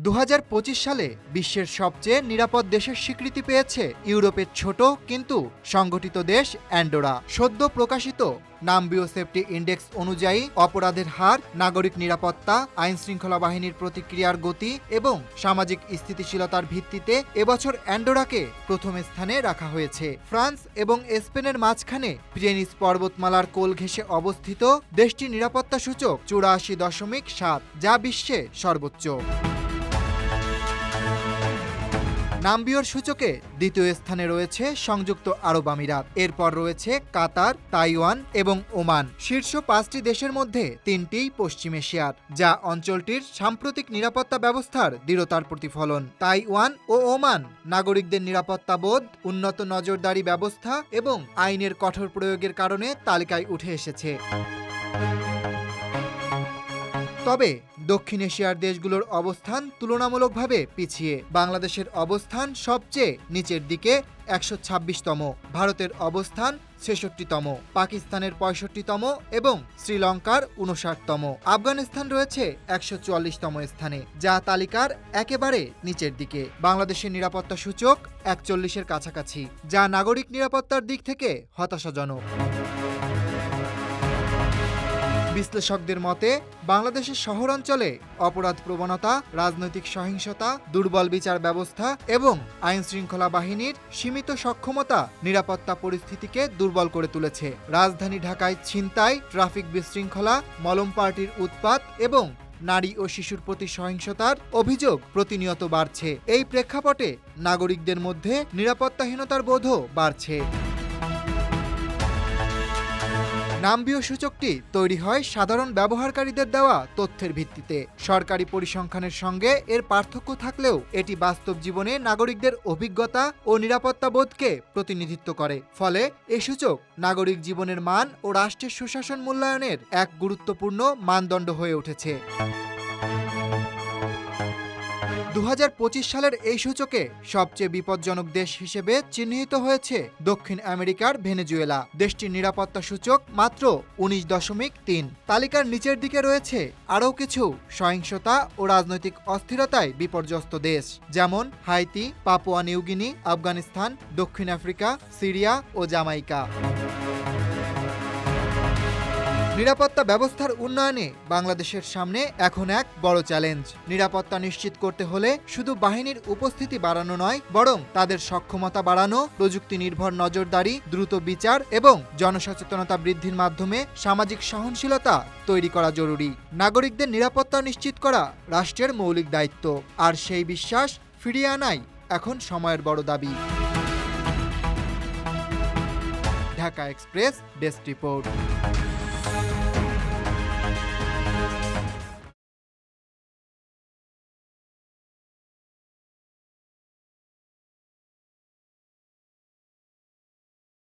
2025 সালে বিশ্বের সবচেয়ে নিরাপদ দেশের স্বীকৃতি পেয়েছে ইউরোপের ছোট কিন্তু সংগঠিত দেশ অ্যান্ডোরা। সদ্য প্রকাশিত নাম্বিও সেফটি ইন্ডেক্স অনুযায়ী অপরাধের হার, নাগরিক নিরাপত্তা, আইনশৃঙ্খলা বাহিনীর প্রতিক্রিয়ার গতি এবং সামাজিক স্থিতিশীলতার ভিত্তিতে এবছর অ্যান্ডোরাকে প্রথম স্থানে রাখা হয়েছে। ফ্রান্স এবং স্পেনের মাঝখানে পিরেনিস পর্বতমালার কোল ঘেঁষে অবস্থিত দেশটির নিরাপত্তা সূচক 84.7, যা বিশ্বে সর্বোচ্চ। নাম্বিওর সূচকে দ্বিতীয় স্থানে রয়েছে সংযুক্ত আরব আমিরাত, এরপর রয়েছে কাতার, তাইওয়ান এবং ওমান। শীর্ষ 5টি দেশের মধ্যে 3টিই পশ্চিম এশিয়ার, যা অঞ্চলটির সাম্প্রতিক নিরাপত্তা ব্যবস্থার দৃঢ়তার প্রতিফলন। তাইওয়ান ও ওমান নাগরিকদের নিরাপত্তা বোধ, উন্নত নজরদারি ব্যবস্থা এবং আইনের কঠোর প্রয়োগের কারণে তালিকায় উঠে এসেছে। তবে দক্ষিণ এশিয়ার দেশগুলোর অবস্থান তুলনামূলকভাবে পিছিয়ে। বাংলাদেশের অবস্থান সবচেয়ে নিচের দিকে 126তম, ভারতের অবস্থান 66তম, পাকিস্তানের 65তম এবং শ্রীলঙ্কার 59তম। আফগানিস্তান রয়েছে 144তম স্থানে, যা তালিকার একেবারে নিচের দিকে। বাংলাদেশের নিরাপত্তা সূচক 41-এর কাছাকাছি, যা নাগরিক নিরাপত্তার দিক থেকে হতাশাজনক। বিশ্লেষকদের মতে বাংলাদেশের শহরাঞ্চলে অপরাধ প্রবণতা, রাজনৈতিক সহিংসতা, দুর্বল বিচার ব্যবস্থা এবং আইনশৃঙ্খলা বাহিনীর সীমিত সক্ষমতা নিরাপত্তা পরিস্থিতিকে দুর্বল করে তুলেছে। রাজধানী ঢাকায় ছিনতাই, ট্রাফিক বিশৃঙ্খলা, মলম পার্টির উৎপাত এবং নারী ও শিশুর প্রতি সহিংসতার অভিযোগ প্রতিনিয়ত বাড়ছে। এই প্রেক্ষাপটে নাগরিকদের মধ্যে নিরাপত্তাহীনতার বোধও বাড়ছে। নাম্বিও সূচকটি তৈরি হয় সাধারণ ব্যবহারকারীদের দেওয়া তথ্যের ভিত্তিতে। সরকারি পরিসংখ্যানের সঙ্গে এর পার্থক্য থাকলেও এটি বাস্তব জীবনে নাগরিকদের অভিজ্ঞতা ও নিরাপত্তা বোধকে প্রতিনিধিত্ব করে। ফলে এই সূচক নাগরিক জীবনের মান ও রাষ্ট্রের সুশাসন মূল্যায়নের এক গুরুত্বপূর্ণ মানদণ্ড হয়ে উঠেছে। 2025 সালের এই সূচকে সবচেয়ে বিপজ্জনক দেশ হিসেবে চিহ্নিত হয়েছে দক্ষিণ আমেরিকার ভেনেজুয়েলা। দেশটির নিরাপত্তা সূচক মাত্র 19.3। তালিকার নিচের দিকে রয়েছে আরও কিছু সহিংসতা ও রাজনৈতিক অস্থিরতায় বিপর্যস্ত দেশ, যেমন হাইতি, পাপুয়া নিউগিনি, আফগানিস্তান, দক্ষিণ আফ্রিকা, সিরিয়া ও জামাইকা। নিরাপত্তা ব্যবস্থার উন্নয়নে বাংলাদেশের সামনে এখন এক বড় চ্যালেঞ্জ। নিরাপত্তা নিশ্চিত করতে হলে শুধু বাহিনীর উপস্থিতি বাড়ানো নয়, বরং তাদের সক্ষমতা বাড়ানো, প্রযুক্তি নির্ভর নজরদারি, দ্রুত বিচার এবং জনসচেতনতা বৃদ্ধির মাধ্যমে সামাজিক সহনশীলতা তৈরি করা জরুরি। নাগরিকদের নিরাপত্তা নিশ্চিত করা রাষ্ট্রের মৌলিক দায়িত্ব, আর সেই বিশ্বাস ফিরিয়ে আনাই এখন সময়ের বড় দাবি। Dhaka express desk report.